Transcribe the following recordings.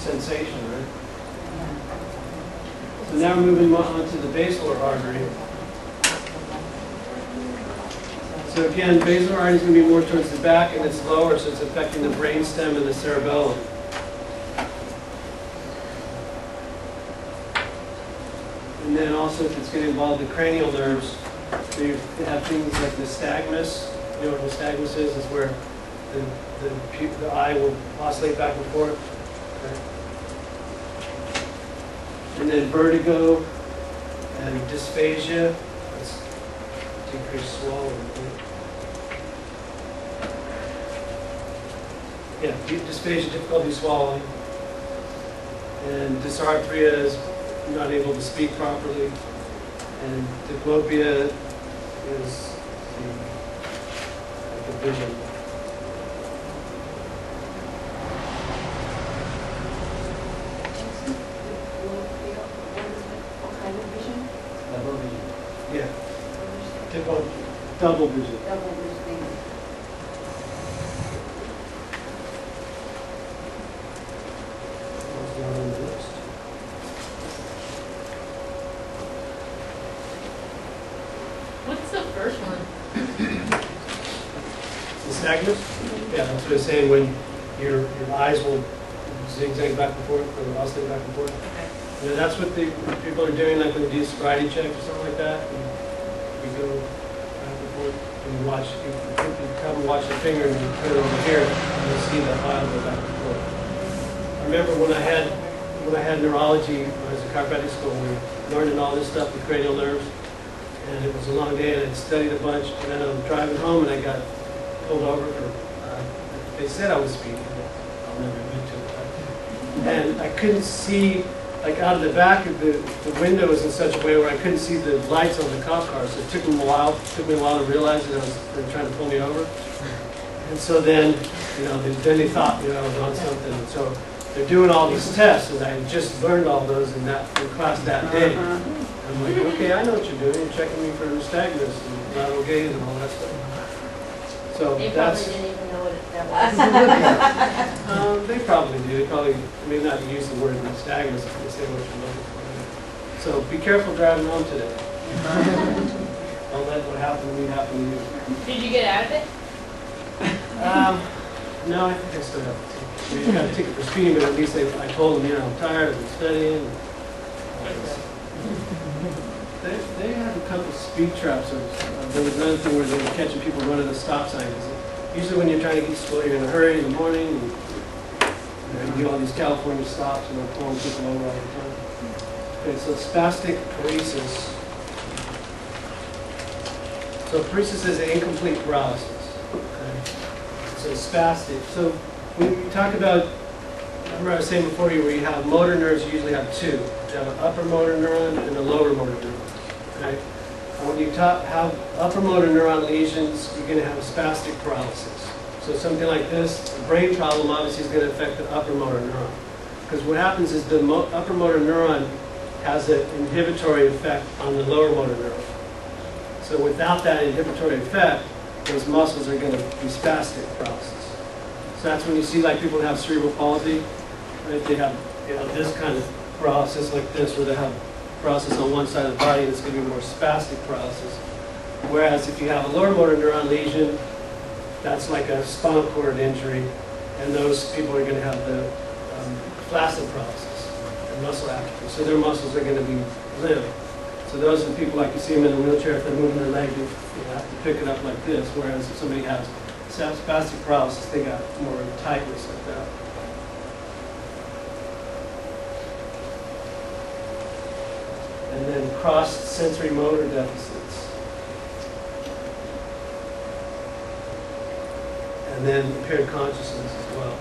sensation, right? So now we're moving on to the basilar artery. So again, basilar artery is going to be more towards the back and it's lower, so it's affecting the brainstem and the cerebellum. And then also it's going to involve the cranial nerves. So you have things like nystagmus. You know what nystagmus is? It's where the eye will oscillate back and forth. Okay. And then vertigo and dysphagia. That's decreased swallowing. Yeah, dysphagia, difficulty swallowing. And dysarthria is not able to speak properly. And diplopia is the vision. Double vision. Yeah. Double vision. Double vision. That's not on the list. What's the first one? Nystagmus? Yeah, that's what it's saying, when your eyes will zigzag back and forth, or oscillate back and forth. Okay. You know, that's what the people are doing, like when they do sobriety checks or something like that. And we go back and forth, and you watch, you come and watch the finger, and you put it over here, and you'll see that eye go back and forth. I remember when I had neurology, when I was in chiropractic school, we learned all this stuff with cranial nerves. And it was a long day, and I'd studied a bunch, and then I was driving home, and I got pulled over for, they said I was speeding, but I'll never admit to it. And I couldn't see, like out of the back of the window was in such a way where I couldn't see the lights on the cop car, so it took me a while to realize that they were trying to pull me over. And so then, you know, then they thought, you know, I was on something, and so they're doing all these tests, and I just learned all those in class that day. I'm like, okay, I know what you're doing. You're checking me for nystagmus and lateral gaze and all that stuff. So They that's. probably didn't even know what that was. They probably do. They probably may not use the word nystagmus if they say what you're looking for. So be careful driving home today. Don't let what happened to me happen to you. Did you get out of it? No, I think I still have to take it. You got a ticket for speeding, but at least I told them, you know, I'm tired, I've been studying. They had a couple of speed traps. There was another thing where they were catching people running a stop sign. Usually when you're trying to get to school, you're in a hurry in the morning, and you do all these California stops, and they're pulling people over all the time. Okay, so spastic paresis. So paresis is an incomplete paralysis. Okay? So spastic. So when you talk about, remember I was saying before you, where you have motor nerves, you usually have two. You have an upper motor neuron and a lower motor neuron. Okay? And when you have upper motor neuron lesions, you're going to have a spastic paralysis. So something like this, a brain problem obviously is going to affect the upper motor neuron. Because what happens is the upper motor neuron has an inhibitory effect on the lower motor neuron. So without that inhibitory effect, those muscles are going to be spastic paralysis. So that's when you see like people that have cerebral palsy, right? They have, you know, this kind of paralysis like this, where they have paralysis on one side of the body, and it's going to be more spastic paralysis. Whereas if you have a lower motor neuron lesion, that's like a spinal cord injury, and those people are going to have the flaccid paralysis and muscle atrophy. So their muscles are going to be limp. So those are the people, like you see them in a wheelchair, if they're moving their leg, you have to pick it up like this. Whereas if somebody has spastic paralysis, they got more tightness like that. And then crossed sensory motor deficits. And then impaired consciousness as well.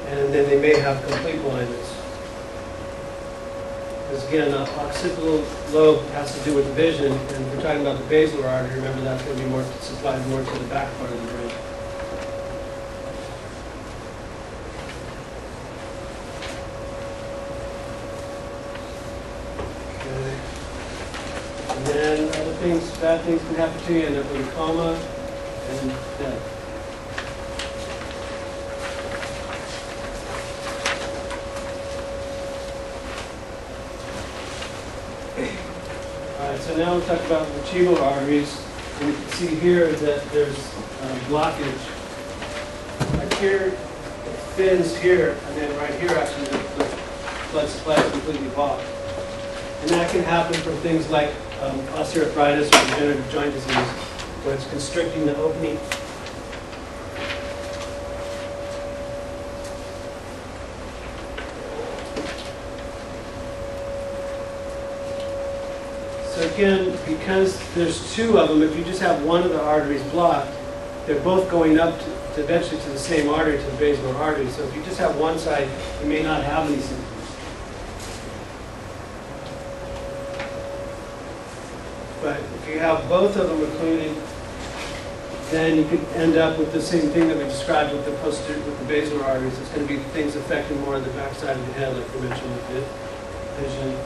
And then they may have complete blindness. Because again, the occipital lobe has to do with vision, and we're talking about the basilar artery. Remember, that's going to be more supplied more to the back part of the brain. Okay. And then other things, bad things can happen to you, end up in a coma and death. right, so now we'll talk about vertebral arteries. And you can see here that there's blockage. Like here, it thins here, and then right here, actually, the blood supply is completely blocked. And that can happen from things like osteoarthritis or degenerative joint disease, where it's constricting the opening. So again, because there's two of them, if you just have one of the arteries blocked, they're both going up to eventually to the same artery, to the basilar artery. So if you just have one side, you may not have any symptoms. But if you have both of them occluded, then you could end up with the same thing that we described with the posterior, with the basilar arteries. It's going to be things affecting more of the backside of the head, like we mentioned with vision.